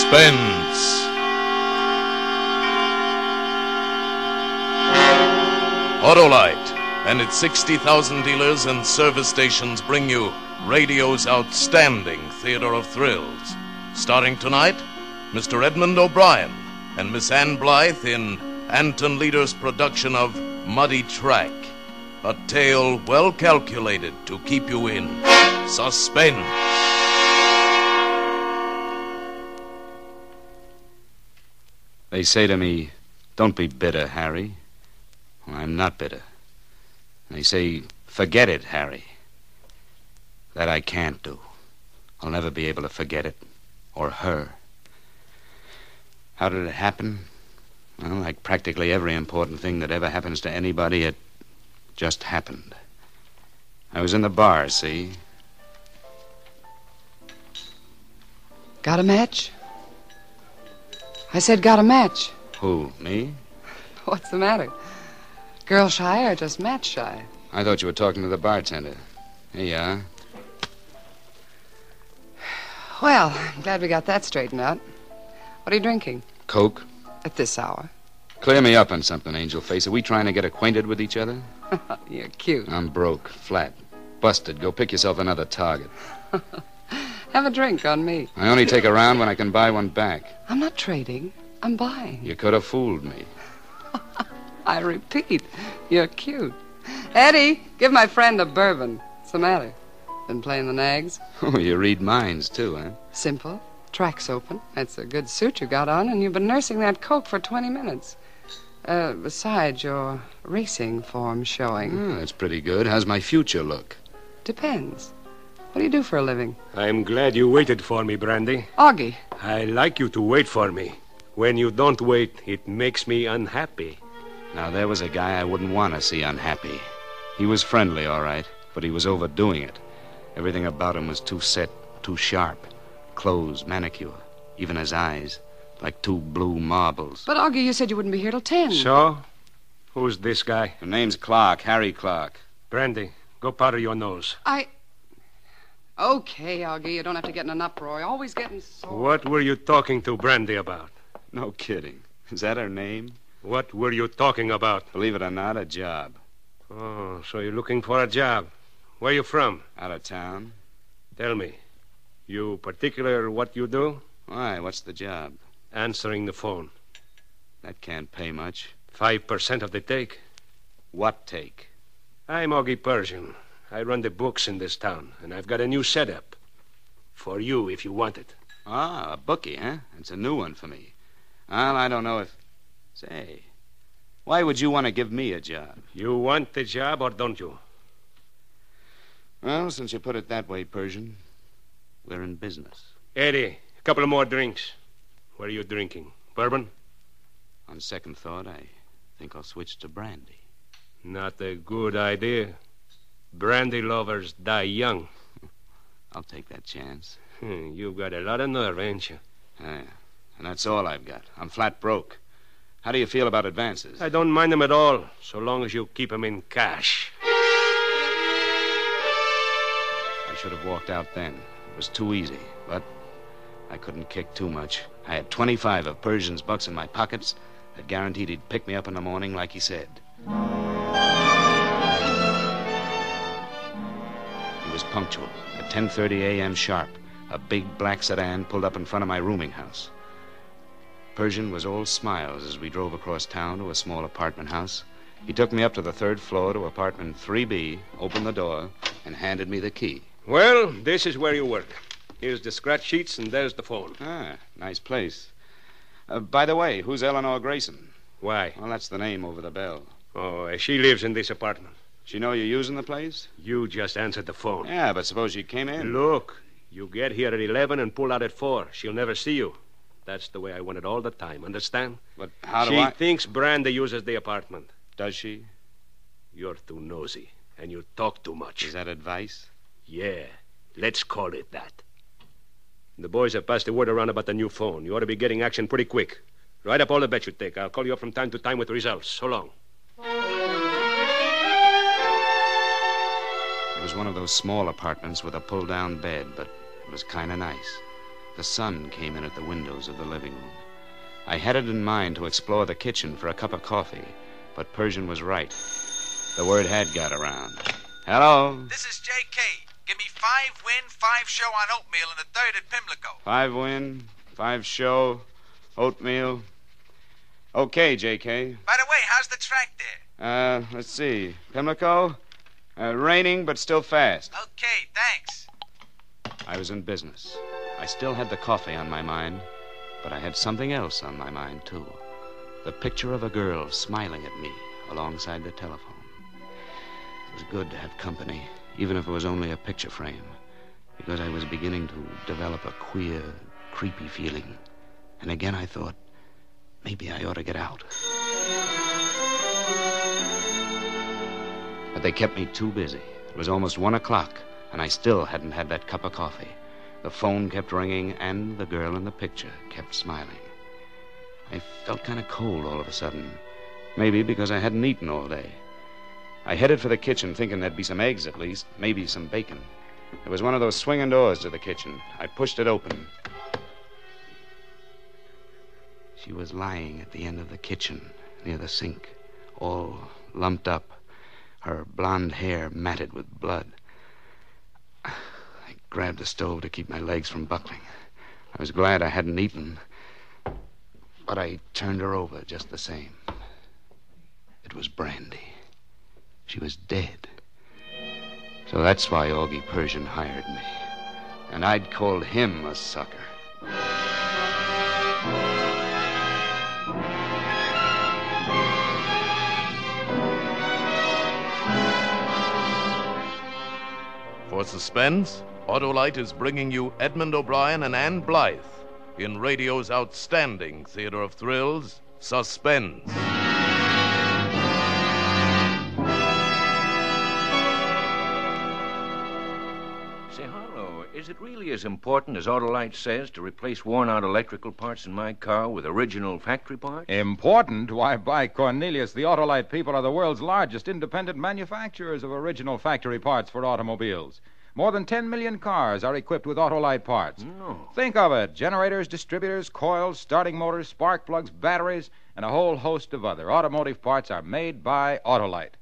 Suspense. Autolite and its 60,000 dealers and service stations bring you radio's outstanding theater of thrills. Starting tonight, Mr. Edmund O'Brien and Miss Ann Blythe in Anton Leader's production of Muddy Track, a tale well calculated to keep you in suspense. They say to me, "Don't be bitter, Harry." Well, I'm not bitter. They say, "Forget it, Harry." That I can't do. I'll never be able to forget it, or her. How did it happen? Well, like practically every important thing that ever happens to anybody, it just happened. I was in the bar, see? Got a match? I said got a match. Who, me? What's the matter? Girl shy or just match shy? I thought you were talking to the bartender. Here you are. Well, I'm glad we got that straightened out. What are you drinking? Coke? At this hour? Clear me up on something, Angel Face. Are we trying to get acquainted with each other? You're cute. I'm broke, flat, busted. Go pick yourself another target. Have a drink on me. I only take a round when I can buy one back. I'm not trading. I'm buying. You could have fooled me. I repeat, you're cute. Eddie, give my friend a bourbon. What's the matter? Been playing the nags? Oh, you read minds, too, huh? Simple. Track's open. That's a good suit you got on, and you've been nursing that coke for 20 minutes. Besides, your racing form's showing. Oh, that's pretty good. How's my future look? Depends. What do you do for a living? I'm glad you waited for me, Brandy. Augie. I like you to wait for me. When you don't wait, it makes me unhappy. Now, there was a guy I wouldn't want to see unhappy. He was friendly, all right, but he was overdoing it. Everything about him was too set, too sharp. Clothes, manicure, even his eyes, like two blue marbles. But, Augie, you said you wouldn't be here till 10. So? Who's this guy? Her name's Clark, Harry Clark. Brandy, go powder your nose. Okay, Augie, you don't have to get in an uproar. You're always getting sore. What were you talking to Brandy about? No kidding. Is that her name? What were you talking about? Believe it or not, a job. Oh, so you're looking for a job. Where you from? Out of town. Tell me. You particular what you do? Why, what's the job? Answering the phone. That can't pay much. 5% of the take. What take? I'm Augie Persian. I run the books in this town, and I've got a new setup. For you, if you want it. Ah, a bookie, huh? It's a new one for me. Well, I don't know if... Say, why would you want to give me a job? You want the job or don't you? Well, since you put it that way, Persian, we're in business. Eddie, a couple of more drinks. What are you drinking? Bourbon? On second thought, I think I'll switch to brandy. Not a good idea. Brandy lovers die young. I'll take that chance. You've got a lot of nerve, ain't you? Yeah, and that's all I've got. I'm flat broke. How do you feel about advances? I don't mind them at all, so long as you keep them in cash. I should have walked out then. It was too easy, but I couldn't kick too much. I had 25 of Persian's bucks in my pockets that guaranteed he'd pick me up in the morning like he said. He was punctual. At 10:30 a.m. sharp, a big black sedan pulled up in front of my rooming house. Persian was all smiles as we drove across town to a small apartment house. He took me up to the third floor to apartment 3B, opened the door, and handed me the key. Well, this is where you work. Here's the scratch sheets, and there's the phone. Ah, nice place. By the way, who's Eleanor Grayson? Why? Well, that's the name over the bell. Oh, she lives in this apartment. She know you're using the place? You just answered the phone. Yeah, but suppose she came in. Look, you get here at 11 and pull out at 4. She'll never see you. That's the way I want it all the time, understand? But how do She I... thinks Brandy uses the apartment. Does she? You're too nosy, and you talk too much. Is that advice? Yeah, let's call it that. The boys have passed the word around about the new phone. You ought to be getting action pretty quick. Write up all the bets you take. I'll call you up from time to time with results. So long. It was one of those small apartments with a pull-down bed, but it was kind of nice. The sun came in at the windows of the living room. I had it in mind to explore the kitchen for a cup of coffee, but Persian was right. The word had got around. Hello? This is J.K. Give me 5 win, 5 show on oatmeal and a third at Pimlico. 5 win, 5 show, oatmeal. Okay, J.K. By the way, how's the track there? Let's see. Pimlico? Raining, but still fast. Okay, thanks. I was in business. I still had the coffee on my mind, but I had something else on my mind, too. The picture of a girl smiling at me alongside the telephone. It was good to have company, even if it was only a picture frame, because I was beginning to develop a queer, creepy feeling. And again I thought, maybe I ought to get out. But they kept me too busy. It was almost 1 o'clock, and I still hadn't had that cup of coffee. The phone kept ringing, and the girl in the picture kept smiling. I felt kind of cold all of a sudden, maybe because I hadn't eaten all day. I headed for the kitchen, thinking there'd be some eggs at least, maybe some bacon. There was one of those swinging doors to the kitchen. I pushed it open. She was lying at the end of the kitchen, near the sink, all lumped up, her blonde hair matted with blood. I grabbed the stove to keep my legs from buckling. I was glad I hadn't eaten, but I turned her over just the same. It was Brandy. She was dead. So that's why Augie Persian hired me. And I'd called him a sucker. For Suspense, Autolite is bringing you Edmund O'Brien and Ann Blythe in radio's outstanding theater of thrills, Suspense. Say, Harlow, is it really as important as Autolite says to replace worn-out electrical parts in my car with original factory parts? Important? Why, by Cornelius, the Autolite people are the world's largest independent manufacturers of original factory parts for automobiles. More than 10 million cars are equipped with Autolite parts. No. Think of it. Generators, distributors, coils, starting motors, spark plugs, batteries, and a whole host of other automotive parts are made by Autolite.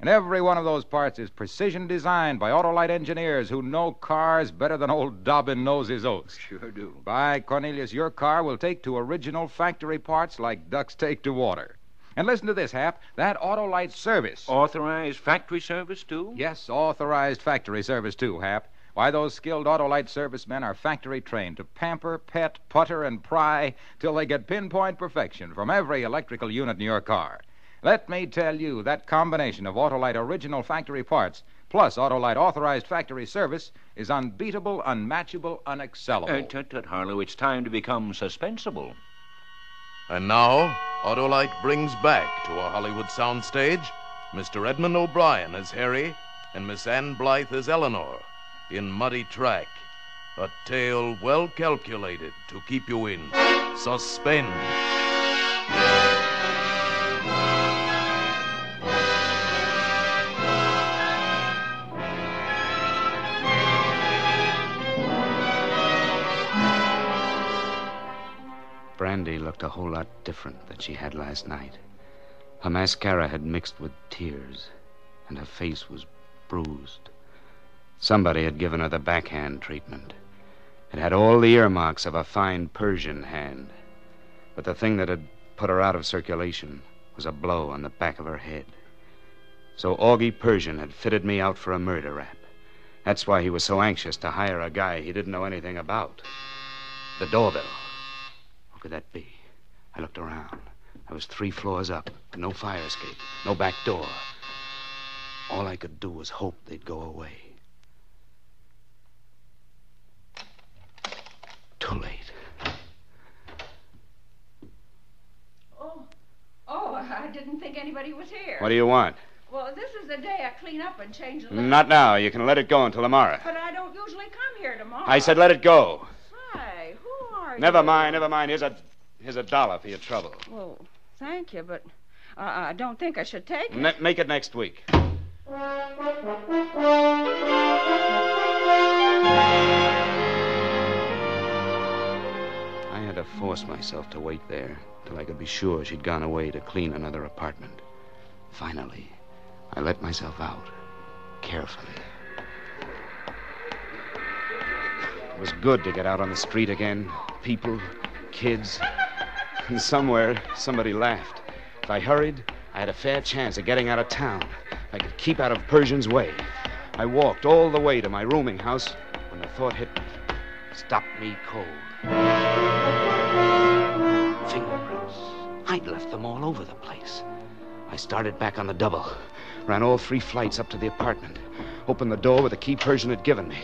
And every one of those parts is precision designed by Autolite engineers who know cars better than old Dobbin knows his oats. Sure do. By Cornelius, your car will take to original factory parts like ducks take to water. And listen to this, Hap. That Autolite service. Authorized factory service, too? Yes, authorized factory service, too, Hap. Why, those skilled Autolite servicemen are factory trained to pamper, pet, putter, and pry till they get pinpoint perfection from every electrical unit in your car. Let me tell you, that combination of Autolite original factory parts plus Autolite authorized factory service is unbeatable, unmatchable, unexcellable. Tut, Harlow, it's time to become suspensable. And now, Autolite brings back to a Hollywood soundstage Mr. Edmund O'Brien as Harry and Miss Ann Blythe as Eleanor in Muddy Track, a tale well calculated to keep you in suspense. Brandy looked a whole lot different than she had last night. Her mascara had mixed with tears, and her face was bruised. Somebody had given her the backhand treatment. It had all the earmarks of a fine Persian hand. But the thing that had put her out of circulation was a blow on the back of her head. So Augie Persian had fitted me out for a murder rap. That's why he was so anxious to hire a guy he didn't know anything about. The doorbell. What could that be? I looked around. I was 3 floors up, no fire escape, no back door. All I could do was hope they'd go away. Too late. Oh, I didn't think anybody was here. What do you want? Well, this is the day I clean up and change the litter. Not now. You can let it go until tomorrow. But I don't usually come here tomorrow. I said let it go. Say, who are you? Never mind. Here's a $1 for your trouble. Well, thank you, but I don't think I should take it. Make it next week. to force myself to wait there till I could be sure she'd gone away to clean another apartment. Finally, I let myself out, carefully. It was good to get out on the street again. People, kids, and somewhere somebody laughed. If I hurried, I had a fair chance of getting out of town. I could keep out of Persian's way. I walked all the way to my rooming house when the thought hit me. Stopped me cold. Fingerprints. I'd left them all over the place. I started back on the double. Ran all 3 flights up to the apartment. Opened the door with the key Persian had given me.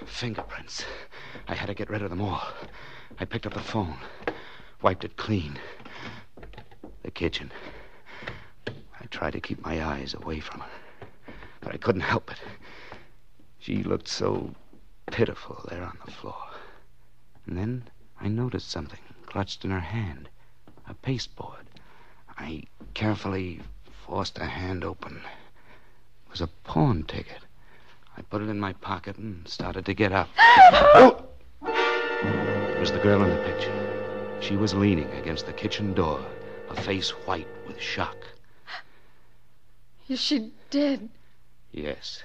Fingerprints. I had to get rid of them all. I picked up the phone. Wiped it clean. The kitchen. I tried to keep my eyes away from her. But I couldn't help it. She looked so pitiful there on the floor. And then I noticed something clutched in her hand. A pasteboard. I carefully forced her hand open. It was a pawn ticket. I put it in my pocket and started to get up. Oh! It was the girl in the picture. She was leaning against the kitchen door, her face white with shock. Is she dead? Yes.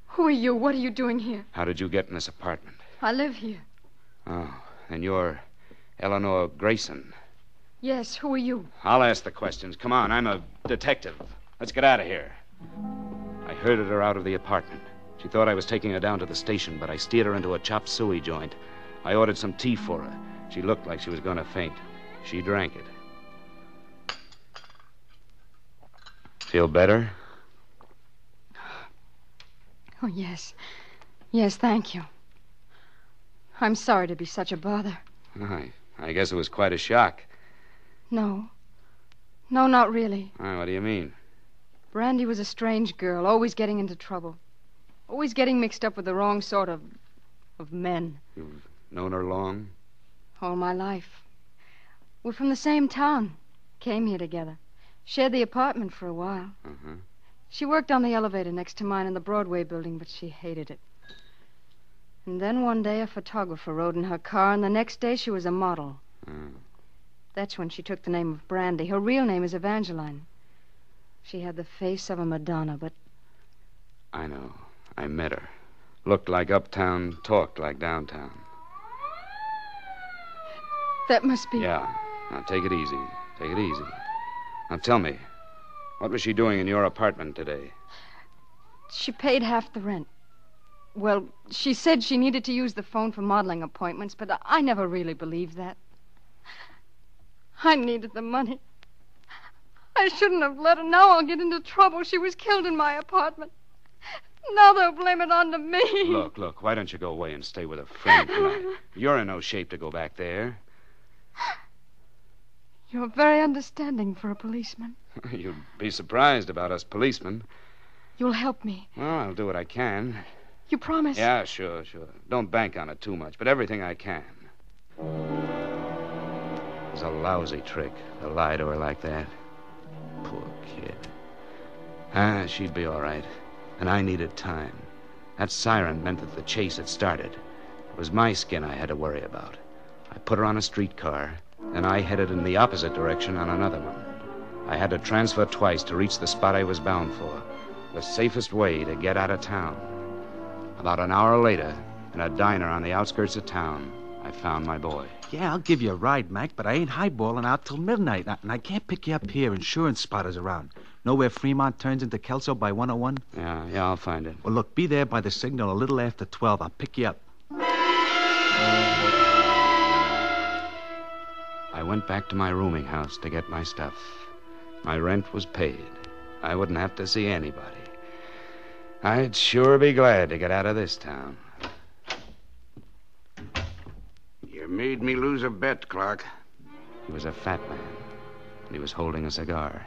Who are you? What are you doing here? How did you get in this apartment? I live here. Oh, and you're Eleanor Grayson. Yes, who are you? I'll ask the questions. Come on, I'm a detective. Let's get out of here. I herded her out of the apartment. She thought I was taking her down to the station, but I steered her into a chop suey joint. I ordered some tea for her. She looked like she was going to faint. She drank it. Feel better? Oh, yes. Yes, thank you. I'm sorry to be such a bother. I guess it was quite a shock. No. No, not really. What do you mean? Brandy was a strange girl, always getting into trouble. Always getting mixed up with the wrong sort of men. You've known her long? All my life. We're from the same town. Came here together. Shared the apartment for a while. Uh-huh. She worked on the elevator next to mine in the Broadway building, but she hated it. And then one day a photographer rode in her car, and the next day she was a model. That's when she took the name of Brandy. Her real name is Evangeline. She had the face of a Madonna, but... I know. I met her. Looked like uptown, talked like downtown. That must be... Yeah. Now, take it easy. Take it easy. Now, tell me, what was she doing in your apartment today? She paid half the rent. Well, she said she needed to use the phone for modeling appointments, but I never really believed that. I needed the money. I shouldn't have let her. Now I'll get into trouble. She was killed in my apartment. Now they'll blame it on to me. Look, why don't you go away and stay with a friend tonight? You're in no shape to go back there. You're very understanding for a policeman. You'd be surprised about us policemen. You'll help me. Well, I'll do what I can. You promise? Yeah, sure. Don't bank on it too much, but everything I can. It was a lousy trick to lie to her like that. Poor kid. She'd be all right. And I needed time. That siren meant that the chase had started. It was my skin I had to worry about. I put her on a streetcar, and I headed in the opposite direction on another one. I had to transfer twice to reach the spot I was bound for. The safest way to get out of town. About an hour later, in a diner on the outskirts of town, I found my boy. Yeah, I'll give you a ride, Mac, but I ain't highballing out till midnight, and I can't pick you up here. Insurance spotters around. Know where Fremont turns into Kelso by 101? Yeah, I'll find it. Well, look, be there by the signal a little after 12. I'll pick you up. I went back to my rooming house to get my stuff. My rent was paid. I wouldn't have to see anybody. I'd sure be glad to get out of this town. You made me lose a bet, Clark. He was a fat man, and he was holding a cigar.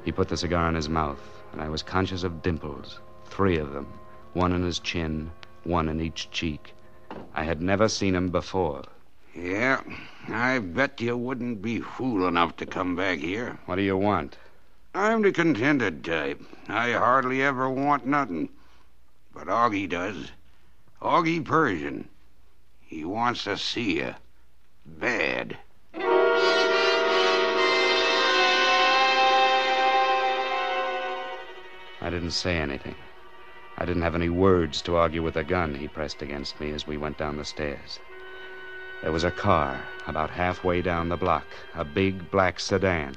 He put the cigar in his mouth, and I was conscious of dimples, 3 of them, one in his chin, one in each cheek. I had never seen him before. Yeah, I bet you wouldn't be fool enough to come back here. What do you want? I'm the contented type. I hardly ever want nothing. But Augie does. Augie Persian. He wants to see you. bad. I didn't say anything. I didn't have any words to argue with the gun he pressed against me as we went down the stairs. There was a car about halfway down the block, a big black sedan.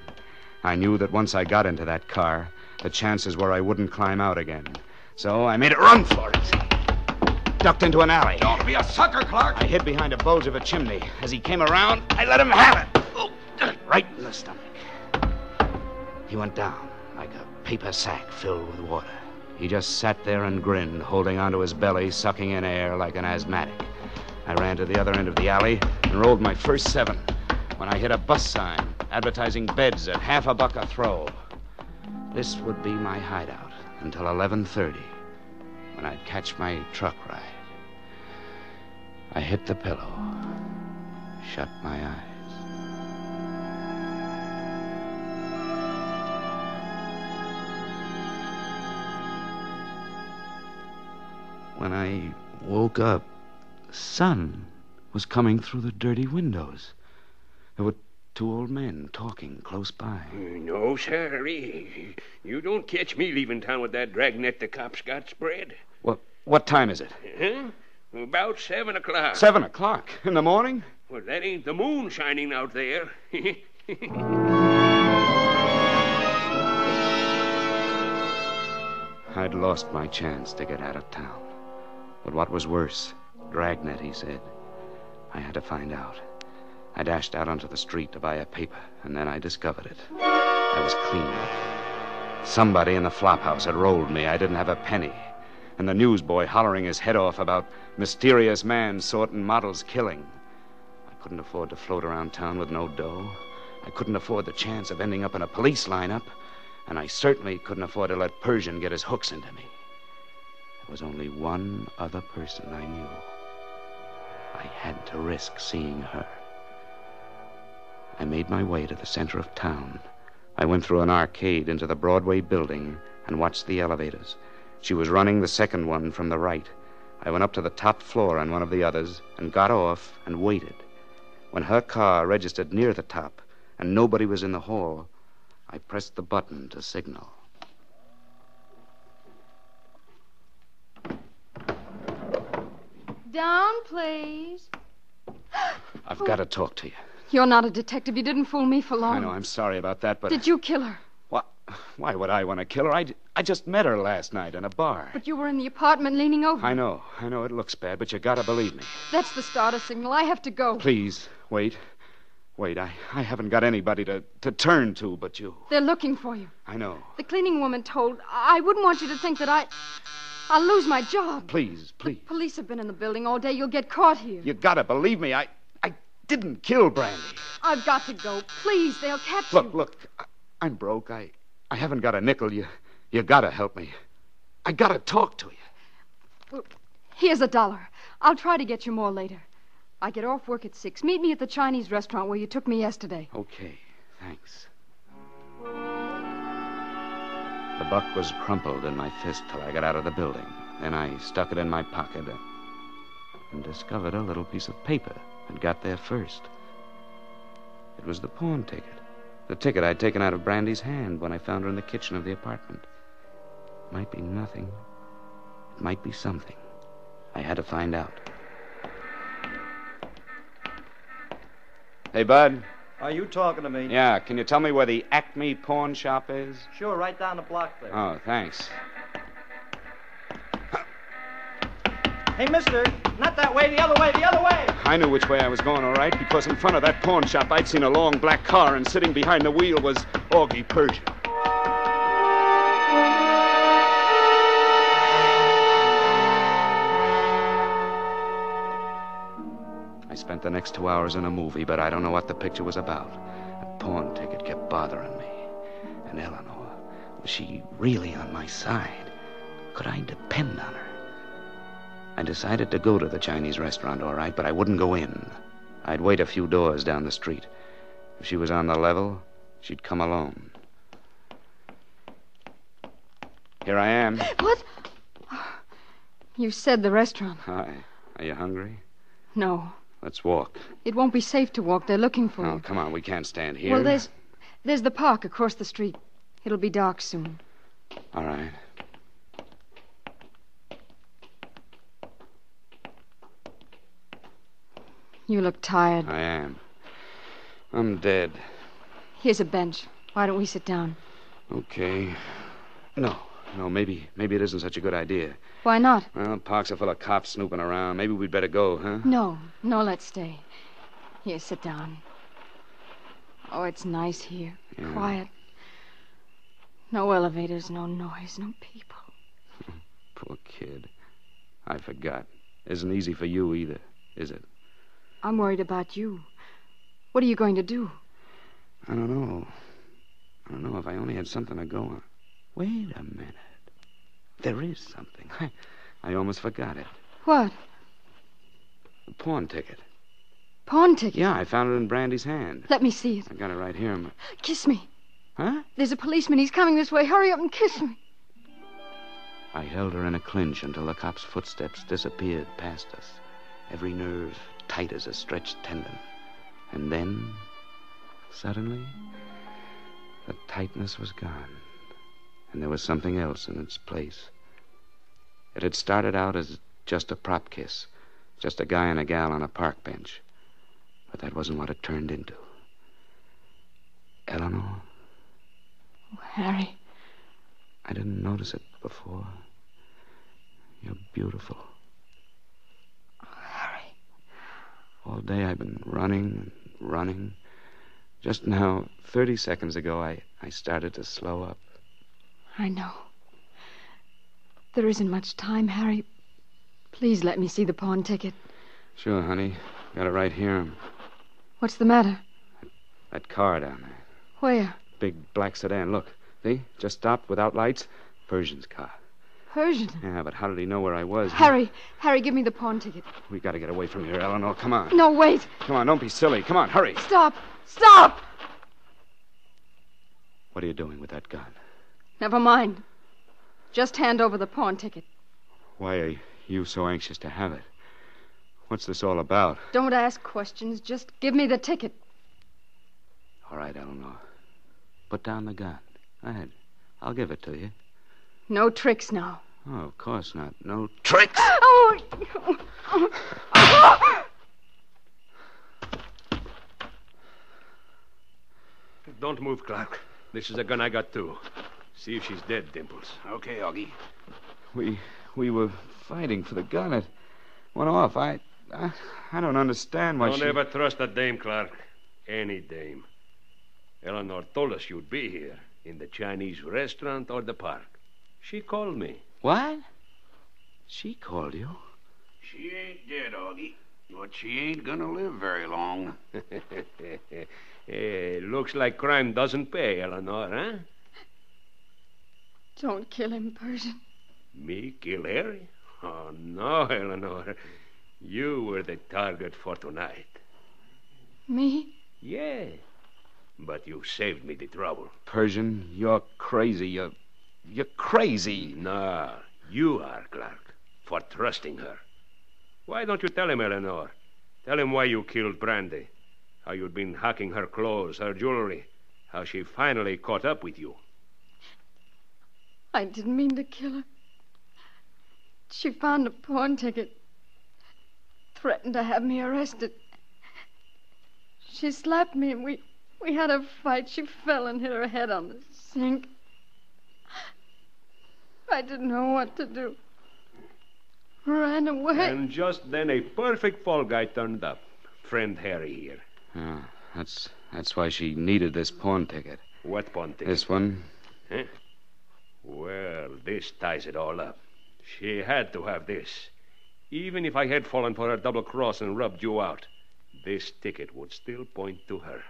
I knew that once I got into that car, the chances were I wouldn't climb out again. So I made a run for it. Ducked into an alley. Don't be a sucker, Clark. I hid behind a bulge of a chimney. As he came around, I let him have it. Oh, right in the stomach. He went down like a paper sack filled with water. He just sat there and grinned, holding onto his belly, sucking in air like an asthmatic. I ran to the other end of the alley and rolled my first 7 when I hit a bus sign advertising beds at $50 a throw. This would be my hideout until 11:30, when I'd catch my truck ride. I hit the pillow, shut my eyes. When I woke up, the sun was coming through the dirty windows. There were 2 old men talking close by. No, sorry. You don't catch me leaving town with that dragnet the cops got spread. What time is it? Huh? About 7 o'clock. 7 o'clock in the morning? Well, that ain't the moon shining out there. I'd lost my chance to get out of town. But what was worse, dragnet, he said. I had to find out. I dashed out onto the street to buy a paper, and then I discovered it. I was clean. Somebody in the flop house had rolled me. I didn't have a penny. And the newsboy hollering his head off about mysterious man sorting models killing. I couldn't afford to float around town with no dough. I couldn't afford the chance of ending up in a police lineup. And I certainly couldn't afford to let Persian get his hooks into me. There was only one other person I knew. I had to risk seeing her. I made my way to the center of town. I went through an arcade into the Broadway building and watched the elevators. She was running the second one from the right. I went up to the top floor on one of the others and got off and waited. When her car registered near the top and nobody was in the hall, I pressed the button to signal. Down, please. I've got to talk to you. You're not a detective. You didn't fool me for long. I know, I'm sorry about that, but... Did you kill her? What? Why would I want to kill her? I just met her last night in a bar. But you were in the apartment leaning over. I know it looks bad, but you gotta believe me. That's the starter signal. I have to go. Please, wait. I haven't got anybody to turn to but you. They're looking for you. I know. The cleaning woman told... I wouldn't want you to think that I'll lose my job. Please. The police have been in the building all day. You'll get caught here. You gotta believe me. I didn't kill Brandy. I've got to go. Please, they'll catch you. Look. I'm broke. I haven't got a nickel. You gotta help me. I gotta talk to you. Well, here's $1. I'll try to get you more later. I get off work at 6. Meet me at the Chinese restaurant where you took me yesterday. Okay, thanks. The buck was crumpled in my fist till I got out of the building. Then I stuck it in my pocket and discovered a little piece of paper that got there first. It was the pawn ticket. The ticket I'd taken out of Brandy's hand when I found her in the kitchen of the apartment. It might be nothing. It might be something. I had to find out. Hey, Bud. Are you talking to me? Yeah, can you tell me where the Acme pawn shop is? Sure, right down the block there. Oh, thanks. Hey, mister, not that way, the other way, the other way! I knew which way I was going, all right, because in front of that pawn shop I'd seen a long black car, and sitting behind the wheel was Augie Persian. I spent the next 2 hours in a movie, but I don't know what the picture was about. That pawn ticket kept bothering me. And Eleanor, was she really on my side? Could I depend on her? I decided to go to the Chinese restaurant, all right, but I wouldn't go in. I'd wait a few doors down the street. If she was on the level, she'd come alone. Here I am. What? You said the restaurant. Hi. Are you hungry? No. Let's walk. It won't be safe to walk. They're looking for Oh, you. come on. We can't stand here. Well, there's the park across the street. It'll be dark soon. All right. You look tired. I am. I'm dead. Here's a bench. Why don't we sit down? Okay. No, maybe it isn't such a good idea. Why not? Well, parks are full of cops snooping around. Maybe we'd better go, huh? No, let's stay. Here, sit down. Oh, it's nice here. Yeah. Quiet. No elevators, no noise, no people. Poor kid. I forgot. Isn't easy for you either, is it? I'm worried about you. What are you going to do? I don't know. If I only had something to go on. Wait a minute. There is something. I almost forgot it. What? The pawn ticket. Pawn ticket? Yeah, I found it in Brandy's hand. Let me see it. I got it right here. Kiss me. Huh? There's a policeman. He's coming this way. Hurry up and kiss me. I held her in a clinch until the cop's footsteps disappeared past us, every nerve tight as a stretched tendon. And then, suddenly, the tightness was gone, and there was something else in its place. It had started out as just a prop kiss, just a guy and a gal on a park bench. But that wasn't what it turned into. Eleanor? Oh, Harry. I didn't notice it before. You're beautiful. Oh, Harry. All day I've been running and running. Just now, 30 seconds ago, I started to slow up. I know. There isn't much time, Harry. Please let me see the pawn ticket. Sure, honey. Got it right here. What's the matter? That car down there. Where? Big black sedan. Look. See? Just stopped without lights. Persian's car. Persian? Yeah, but how did he know where I was? Harry, give me the pawn ticket. We gotta get away from here, Eleanor. Come on. No, wait. Come on, don't be silly. Come on, hurry. Stop! What are you doing with that gun? Never mind. Just hand over the pawn ticket. Why are you so anxious to have it? What's this all about? Don't ask questions. Just give me the ticket. All right, Eleanor. Put down the gun. Go ahead. I'll give it to you. No tricks now. Oh, of course not. No tricks. Oh! Don't move, Clark. This is a gun I got, too. See if she's dead, Dimples. Okay, Augie. We were fighting for the gun. It went off. I don't understand why Don't ever trust a dame, Clark. Any dame. Eleanor told us you'd be here, in the Chinese restaurant or the park. She called me. What? She called you? She ain't dead, Augie. But she ain't gonna live very long. Looks like crime doesn't pay, Eleanor, huh? Don't kill him, Persian. Me kill Harry? Oh, no, Eleanor. You were the target for tonight. Me? Yeah. But you saved me the trouble. Persian, you're crazy. You're crazy. No, you are, Clark, for trusting her. Why don't you tell him, Eleanor? Tell him why you killed Brandy. How you'd been hacking her clothes, her jewelry. How she finally caught up with you. I didn't mean to kill her. She found a pawn ticket. Threatened to have me arrested. She slapped me and we had a fight. She fell and hit her head on the sink. I didn't know what to do. Ran away. And just then a perfect fall guy turned up. Friend Harry here. Oh, that's why she needed this pawn ticket. What pawn ticket? This one. Huh? Well, this ties it all up. She had to have this. Even if I had fallen for her double cross and rubbed you out, this ticket would still point to her.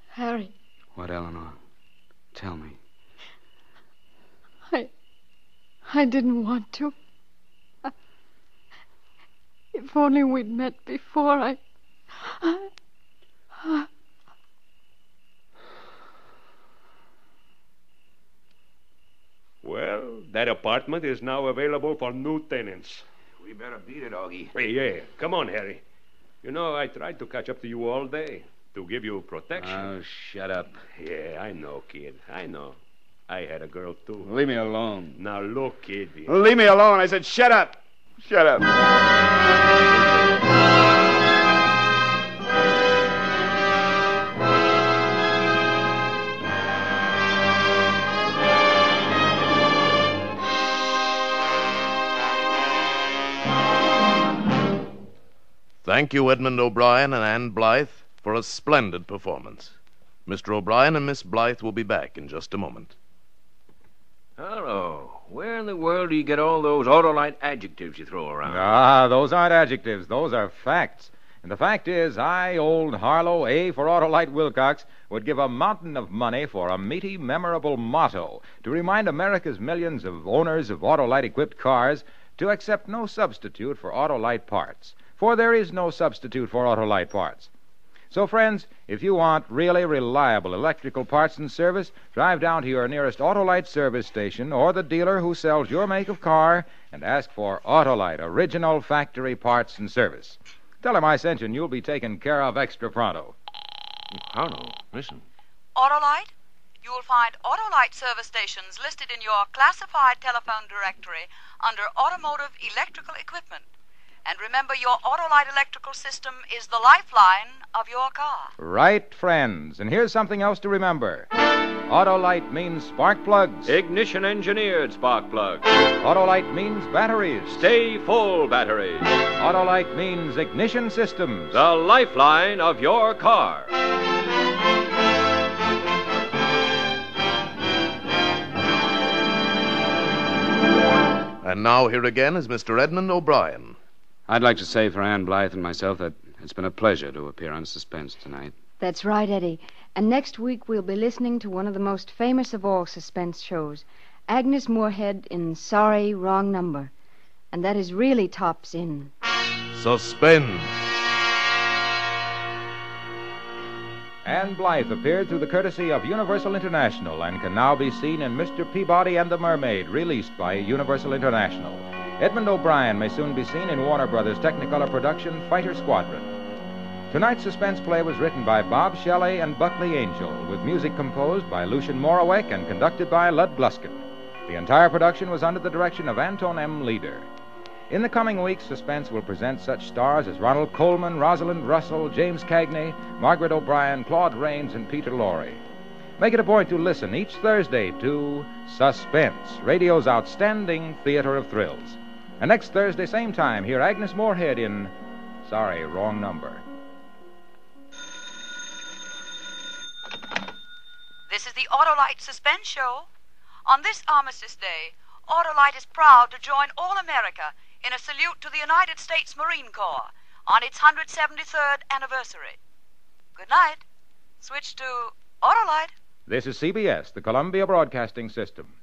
Harry. What, Eleanor? Tell me. I didn't want to. If only we'd met before, Well, that apartment is now available for new tenants. We better beat it, Augie. Hey, yeah. Come on, Harry. You know, I tried to catch up to you all day to give you protection. Oh, shut up. Yeah, I know, kid. I know. I had a girl, too. Leave me alone. Now, look, kid. Leave me alone. I said, shut up. Shut up. Thank you, Edmund O'Brien and Ann Blythe, for a splendid performance. Mr. O'Brien and Miss Blythe will be back in just a moment. Hello. Where in the world do you get all those Autolite adjectives you throw around? Ah, those aren't adjectives. Those are facts. And the fact is, I, old Harlow, A for Autolite Wilcox, would give a mountain of money for a meaty, memorable motto to remind America's millions of owners of Autolite-equipped cars to accept no substitute for Autolite parts. For there is no substitute for Autolite parts. So, friends, if you want really reliable electrical parts and service, drive down to your nearest Autolite service station or the dealer who sells your make of car and ask for Autolite original factory parts and service. Tell him I sent you and you'll be taken care of extra pronto. Harlow, listen. Autolite? You will find Autolite service stations listed in your classified telephone directory under Automotive Electrical Equipment. And remember, your Autolite electrical system is the lifeline of your car. Right, friends. And here's something else to remember. Autolite means spark plugs. Ignition engineered spark plugs. Autolite means batteries. Stay full batteries. Autolite means ignition systems. The lifeline of your car. And now here again is Mr. Edmund O'Brien. I'd like to say for Ann Blythe and myself that it's been a pleasure to appear on Suspense tonight. That's right, Eddie. And next week we'll be listening to one of the most famous of all suspense shows, Agnes Moorehead in Sorry, Wrong Number. And that is really tops in Suspense. Ann Blythe appeared through the courtesy of Universal International and can now be seen in Mr. Peabody and the Mermaid, released by Universal International. Edmund O'Brien may soon be seen in Warner Brothers' Technicolor production Fighter Squadron. Tonight's suspense play was written by Bob Shelley and Buckley Angel, with music composed by Lucien Moraweck and conducted by Lud Gluskin. The entire production was under the direction of Anton M. Leader. In the coming weeks, Suspense will present such stars as Ronald Colman, Rosalind Russell, James Cagney, Margaret O'Brien, Claude Rains, and Peter Lorre. Make it a point to listen each Thursday to Suspense, radio's outstanding theater of thrills. And next Thursday, same time, hear Agnes Moorehead in Sorry, Wrong Number. This is the Autolite Suspense Show. On this Armistice Day, Autolite is proud to join all America in a salute to the United States Marine Corps on its 173rd anniversary. Good night. Switch to Autolite. This is CBS, the Columbia Broadcasting System.